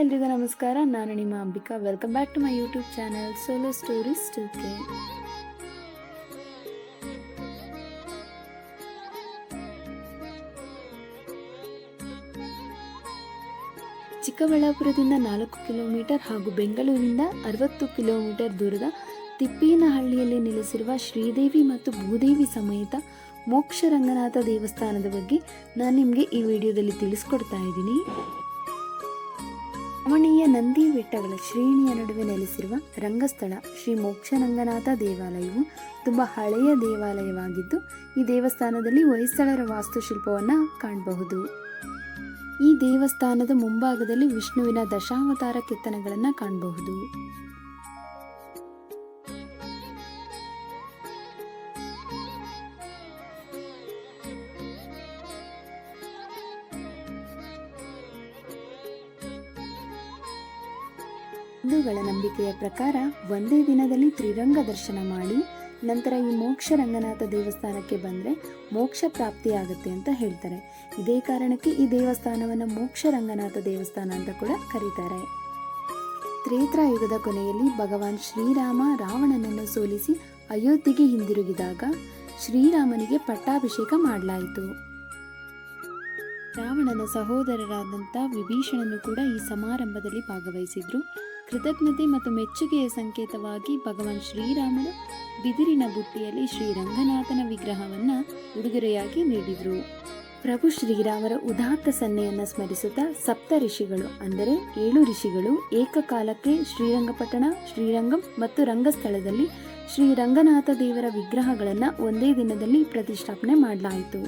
ಎಲ್ರಿಗೂ ನಮಸ್ಕಾರ. ನಾನು ನಿಮ್ಮ Ambika. Welcome back to my YouTube channel Solo Stories 2K. ಚಿಕ್ಕಬಳ್ಳಾಪುರದಿಂದ 4 ಕಿಲೋಮೀಟರ್ ಹಾಗೂ ಬೆಂಗಳೂರಿನಿಂದ 60 ಕಿಲೋಮೀಟರ್ ದೂರದ ತಿಪ್ಪೇನಹಳ್ಳಿಯಲ್ಲಿ ನೆಲೆಸಿರುವ ಶ್ರೀದೇವಿ ಮತ್ತು ಭೂದೇವಿ ಸಮೇತ ಮೋಕ್ಷ ರಂಗನಾಥ ದೇವಸ್ಥಾನದ ಬಗ್ಗೆ ನಾನು ನಿಮಗೆ ಈ ವಿಡಿಯೋದಲ್ಲಿ ತಿಳಿಸ್ಕೊಡ್ತಾ ಇದ್ದೀನಿ. ರಮಣೀಯ ನಂದಿ ಬೆಟ್ಟಗಳ ಶ್ರೇಣಿಯ ನಡುವೆ ನೆಲೆಸಿರುವ ರಂಗಸ್ಥಳ ಶ್ರೀ ಮೋಕ್ಷರಂಗನಾಥ ದೇವಾಲಯವು ತುಂಬ ಹಳೆಯ ದೇವಾಲಯವಾಗಿದ್ದು, ಈ ದೇವಸ್ಥಾನದಲ್ಲಿ ಹೊಯ್ಸಳರ ವಾಸ್ತುಶಿಲ್ಪವನ್ನು ಕಾಣಬಹುದು. ಈ ದೇವಸ್ಥಾನದ ಮುಂಭಾಗದಲ್ಲಿ ವಿಷ್ಣುವಿನ ದಶಾವತಾರ ಕೆತ್ತನೆಗಳನ್ನು ಕಾಣಬಹುದು. ಹಿಂದೂಗಳ ನಂಬಿಕೆಯ ಪ್ರಕಾರ ಒಂದೇ ದಿನದಲ್ಲಿ ತ್ರಿರಂಗ ದರ್ಶನ ಮಾಡಿ ನಂತರ ಈ ಮೋಕ್ಷ ರಂಗನಾಥ ದೇವಸ್ಥಾನಕ್ಕೆ ಬಂದರೆ ಮೋಕ್ಷ ಪ್ರಾಪ್ತಿಯಾಗುತ್ತೆ ಅಂತ ಹೇಳ್ತಾರೆ. ಇದೇ ಕಾರಣಕ್ಕೆ ಈ ದೇವಸ್ಥಾನವನ್ನು ಮೋಕ್ಷ ರಂಗನಾಥ ದೇವಸ್ಥಾನ ಅಂತ ಕೂಡ ಕರೀತಾರೆ. ತ್ರೇತಾಯುಗದ ಕೊನೆಯಲ್ಲಿ ಭಗವಾನ್ ಶ್ರೀರಾಮ ರಾವಣನನ್ನು ಸೋಲಿಸಿ ಅಯೋಧ್ಯೆಗೆ ಹಿಂದಿರುಗಿದಾಗ ಶ್ರೀರಾಮನಿಗೆ ಪಟ್ಟಾಭಿಷೇಕ ಮಾಡಲಾಯಿತು. ರಾವಣನ ಸಹೋದರರಾದಂಥ ವಿಭೀಷಣನು ಕೂಡ ಈ ಸಮಾರಂಭದಲ್ಲಿ ಭಾಗವಹಿಸಿದ್ರು. ಕೃತಜ್ಞತೆ ಮತ್ತು ಮೆಚ್ಚುಗೆಯ ಸಂಕೇತವಾಗಿ ಭಗವಾನ್ ಶ್ರೀರಾಮನು ಬಿದಿರಿನ ಬುಟ್ಟಿಯಲ್ಲಿ ಶ್ರೀರಂಗನಾಥನ ವಿಗ್ರಹವನ್ನು ಉಡುಗೊರೆಯಾಗಿ ನೀಡಿದರು. ಪ್ರಭು ಶ್ರೀರಾಮರ ಉದಾತ್ತ ಸನ್ನೆಯನ್ನು ಸ್ಮರಿಸುತ್ತಾ ಸಪ್ತ ಋಷಿಗಳು ಅಂದರೆ 7 ಋಷಿಗಳು ಏಕಕಾಲಕ್ಕೆ ಶ್ರೀರಂಗಪಟ್ಟಣ, ಶ್ರೀರಂಗಂ ಮತ್ತು ರಂಗಸ್ಥಳದಲ್ಲಿ ಶ್ರೀರಂಗನಾಥ ದೇವರ ವಿಗ್ರಹಗಳನ್ನು ಒಂದೇ ದಿನದಲ್ಲಿ ಪ್ರತಿಷ್ಠಾಪನೆ ಮಾಡಲಾಯಿತು.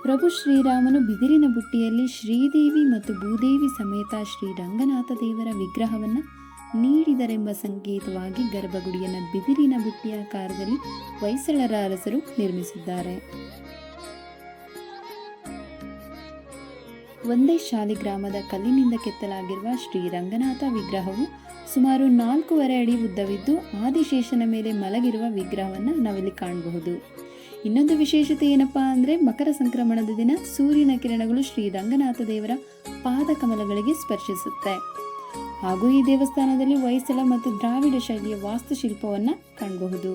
ಪ್ರಭು ಶ್ರೀರಾಮನು ಬಿದಿರಿನ ಬುಟ್ಟಿಯಲ್ಲಿ ಶ್ರೀದೇವಿ ಮತ್ತು ಭೂದೇವಿ ಸಮೇತ ಶ್ರೀರಂಗನಾಥ ದೇವರ ವಿಗ್ರಹವನ್ನು ನೀಡಿದರೆಂಬ ಸಂಕೇತವಾಗಿ ಗರ್ಭಗುಡಿಯನ್ನು ಬಿದಿರಿನ ಬುಟ್ಟಿಯ ಆಕಾರದಲ್ಲಿ ಹೊಯ್ಸಳರ ಅರಸರು ನಿರ್ಮಿಸಿದ್ದಾರೆ. ಒಂದೇ ಶಾಲಿಗ್ರಾಮದ ಕಲ್ಲಿನಿಂದ ಕೆತ್ತಲಾಗಿರುವ ಶ್ರೀರಂಗನಾಥ ವಿಗ್ರಹವು ಸುಮಾರು 4.5 ಅಡಿ ಉದ್ದವಿದ್ದು ಆದಿಶೇಷನ ಮೇಲೆ ಮಲಗಿರುವ ವಿಗ್ರಹವನ್ನು ನಾವಿಲ್ಲಿ ಕಾಣಬಹುದು. ಇನ್ನೊಂದು ವಿಶೇಷತೆ ಏನಪ್ಪಾ ಅಂದರೆ ಮಕರ ಸಂಕ್ರಮಣದ ದಿನ ಸೂರ್ಯನ ಕಿರಣಗಳು ಶ್ರೀರಂಗನಾಥ ದೇವರ ಪಾದ ಕಮಲಗಳಿಗೆ ಸ್ಪರ್ಶಿಸುತ್ತೆ. ಹಾಗೂ ಈ ದೇವಸ್ಥಾನದಲ್ಲಿ ಹೊಯ್ಸಳ ಮತ್ತು ದ್ರಾವಿಡ ಶೈಲಿಯ ವಾಸ್ತುಶಿಲ್ಪವನ್ನು ಕಾಣಬಹುದು.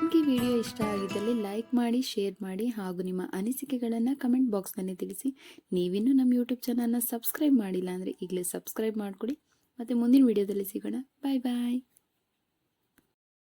ನಿಮಗೆ ವಿಡಿಯೋ ಇಷ್ಟ ಆಗಿದ್ದಲ್ಲಿ ಲೈಕ್ ಮಾಡಿ, ಶೇರ್ ಮಾಡಿ ಹಾಗೂ ನಿಮ್ಮ ಅನಿಸಿಕೆಗಳನ್ನು ಕಮೆಂಟ್ ಬಾಕ್ಸ್ನಲ್ಲಿ ತಿಳಿಸಿ. ನೀವಿನ್ನೂ ನಮ್ಮ ಯೂಟ್ಯೂಬ್ ಚಾನಲ್ನ ಸಬ್ಸ್ಕ್ರೈಬ್ ಮಾಡಿಲ್ಲ ಅಂದರೆ ಈಗಲೇ ಸಬ್ಸ್ಕ್ರೈಬ್ ಮಾಡಿಕೊಡಿ. ಮತ್ತು ಮುಂದಿನ ವಿಡಿಯೋದಲ್ಲಿ ಸಿಗೋಣ. ಬಾಯ್ ಬಾಯ್.